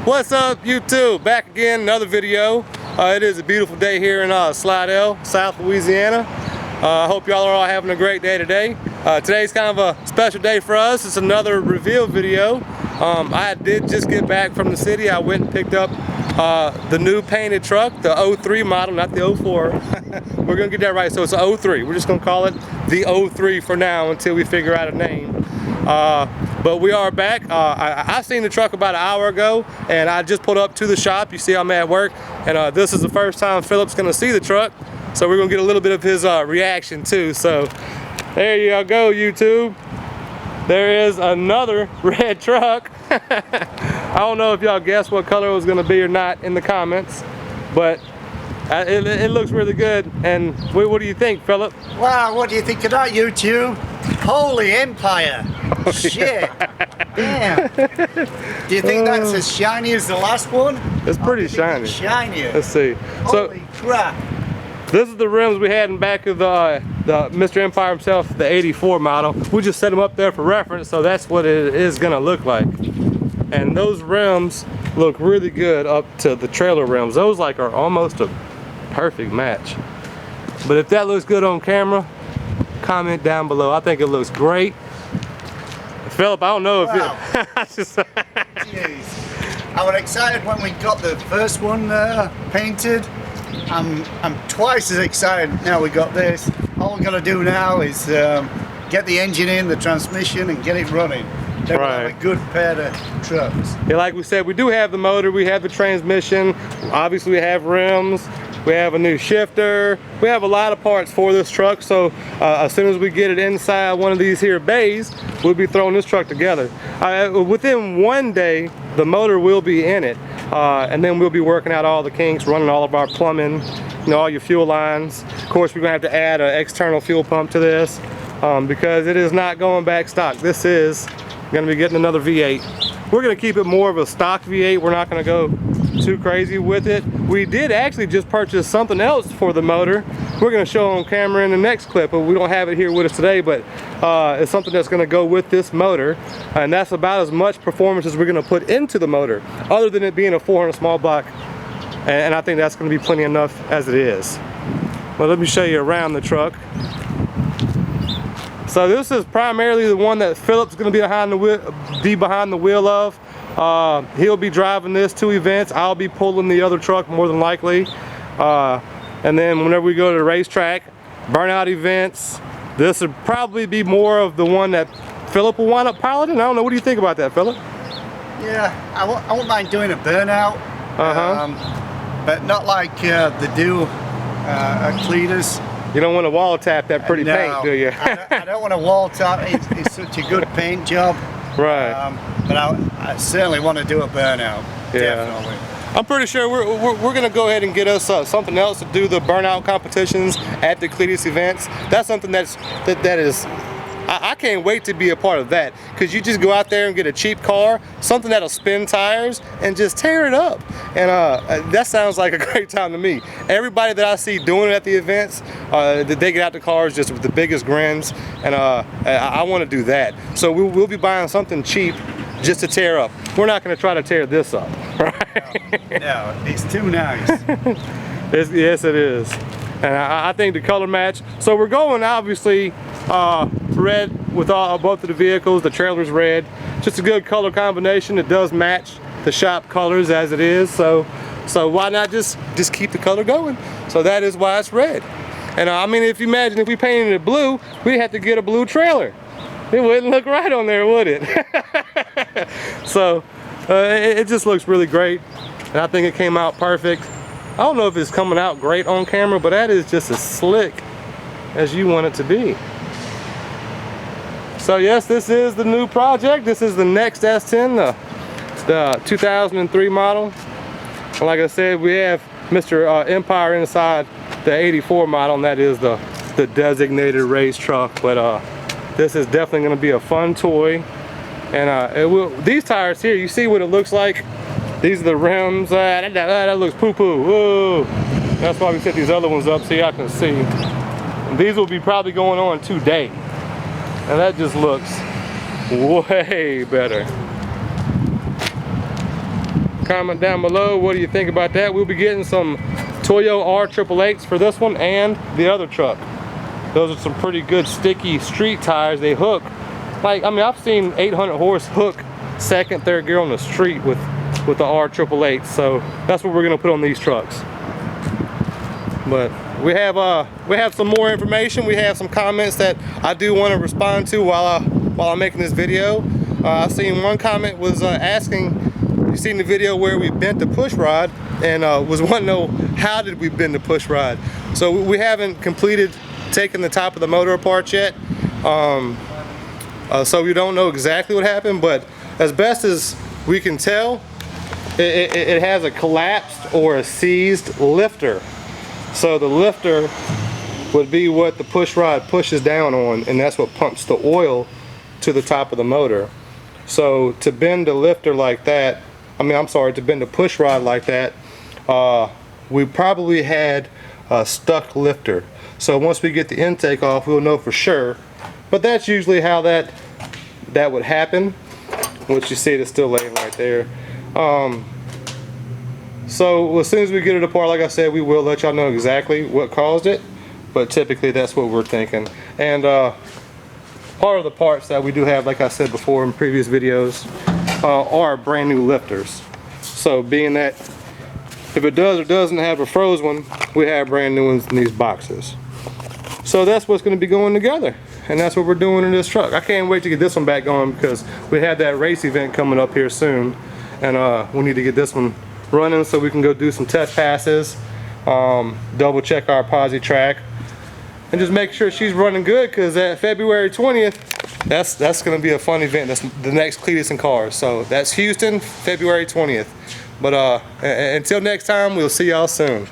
What's up, YouTube? Back again, another video. It is a beautiful day here in Slidell, South Louisiana. I hope y'all are all having a great day today. Today's kind of a special day for us. It's another reveal video. I did just get back from the city. I went and picked up the new painted truck, the 03 model, not the 04. We're gonna get that right, so it's a 03. We're just gonna call it the 03 for now until we figure out a name. But we are back. I seen the truck about an hour ago, and I just pulled up to the shop. You see I'm at work, and this is the first time Philip's gonna see the truck, so we're gonna get a little bit of his reaction too. So there you go, YouTube. There is another red truck. I don't know if y'all guessed what color it was gonna be or not in the comments, but it looks really good. And what do you think, Philip? Wow, what do you think of that, YouTube? Holy Empire! Oh, shit! Damn! Do you think that's as shiny as the last one? It's pretty shiny. Shinier. Let's see. Holy crap! This is the rims we had in back of the Mr. Empire himself, the 84 model. We just set them up there for reference, so that's what it is gonna look like. And those rims look really good up to the trailer rims. Those like are almost a perfect match. But if that looks good on camera, comment down below. I think it looks great. Philip, I don't know if wow. Jeez. I was excited when we got the first one painted. I'm twice as excited now we got this. All we're gonna do now is get the engine in, the transmission, and get it running. Then we'll have a good pair of trucks. Yeah, like we said, we do have the motor, we have the transmission, obviously we have rims, we have a new shifter, we have a lot of parts for this truck. So as soon as we get it inside one of these here bays, we'll be throwing this truck together. Within one day, the motor will be in it, and then we'll be working out all the kinks, running all of our plumbing, you know, all your fuel lines. Of course, we're gonna have to add an external fuel pump to this because it is not going back stock. This is gonna be getting another V8. We're gonna keep it more of a stock V8. We're not gonna go too crazy with it. We did actually just purchase something else for the motor. We're gonna show on camera in the next clip, but we don't have it here with us today, but it's something that's gonna go with this motor, and that's about as much performance as we're gonna put into the motor, other than it being a 400 small block, and I think that's gonna be plenty enough as it is. Well, let me show you around the truck. So this is primarily the one that Philip's gonna be behind the wheel of. He'll be driving this to events. I'll be pulling the other truck more than likely. And then whenever we go to the racetrack, burnout events, this would probably be more of the one that Philip will wind up piloting. I don't know, what do you think about that, Philip? Yeah, I won't mind doing a burnout, but not like the dual Cletus. You don't want to wall tap that pretty paint, do you? I don't want to wall tap. It's such a good paint job. Right. But I certainly want to do a burnout. Yeah. Definitely. I'm pretty sure we're gonna go ahead and get us something else to do the burnout competitions at the Cletus events. That's something that is. I can't wait to be a part of that, because you just go out there and get a cheap car, something that'll spin tires, and just tear it up. And that sounds like a great time to me. Everybody that I see doing it at the events, they get out the cars just with the biggest grins, and I want to do that. So we'll be buying something cheap just to tear up. We're not going to try to tear this up, right? No, it's too nice. Yes, it is. And I think the color match. So we're going obviously red with both of the vehicles. The trailer's red. Just a good color combination. It does match the shop colors as it is. So why not just keep the color going? So that is why it's red. And I mean, if you imagine if we painted it blue, we'd have to get a blue trailer. It wouldn't look right on there, would it? So it just looks really great, and I think it came out perfect. I don't know if it's coming out great on camera, but that is just as slick as you want it to be. So yes, this is the new project. This is the next S10, the 2003 model. And like I said, we have Mr. Empire inside the 84 model, and that is the designated race truck. But this is definitely going to be a fun toy. And these tires here, you see what it looks like. These are the rims. That looks poo-poo. Whoa. That's why we set these other ones up so y'all can see. And these will be probably going on today. And that just looks way better. Comment down below, what do you think about that? We'll be getting some Toyo R888s for this one and the other truck. Those are some pretty good sticky street tires. They hook, like, I mean, I've seen 800 horse hook second, third gear on the street with the R888. So that's what we're gonna put on these trucks. But we have some more information. We have some comments that I do want to respond to while I'm making this video. I seen one comment was asking, you seen the video where we bent the push rod, and was wanting to know how did we bend the push rod. So we haven't completed taking the top of the motor apart yet, so we don't know exactly what happened, but as best as we can tell, it has a collapsed or a seized lifter. So the lifter would be what the push rod pushes down on, and that's what pumps the oil to the top of the motor. So to bend the lifter like that, to bend the push rod like that, we probably had a stuck lifter. So once we get the intake off, we'll know for sure. But that's usually how that would happen. What you see, it's still laying right there. So as soon as we get it apart, like I said, we will let y'all know exactly what caused it. But typically that's what we're thinking. And part of the parts that we do have, like I said before in previous videos, are brand new lifters. So being that if it does or doesn't have a froze one, we have brand new ones in these boxes. So that's what's going to be going together, and that's what we're doing in this truck. I can't wait to get this one back going because we have that race event coming up here soon, and we need to get this one running so we can go do some test passes, double check our posi track, and just make sure she's running good, because at February 20th, that's going to be a fun event. That's the next Cleetus and Cars. So that's Houston, February 20th. But until next time, we'll see y'all soon.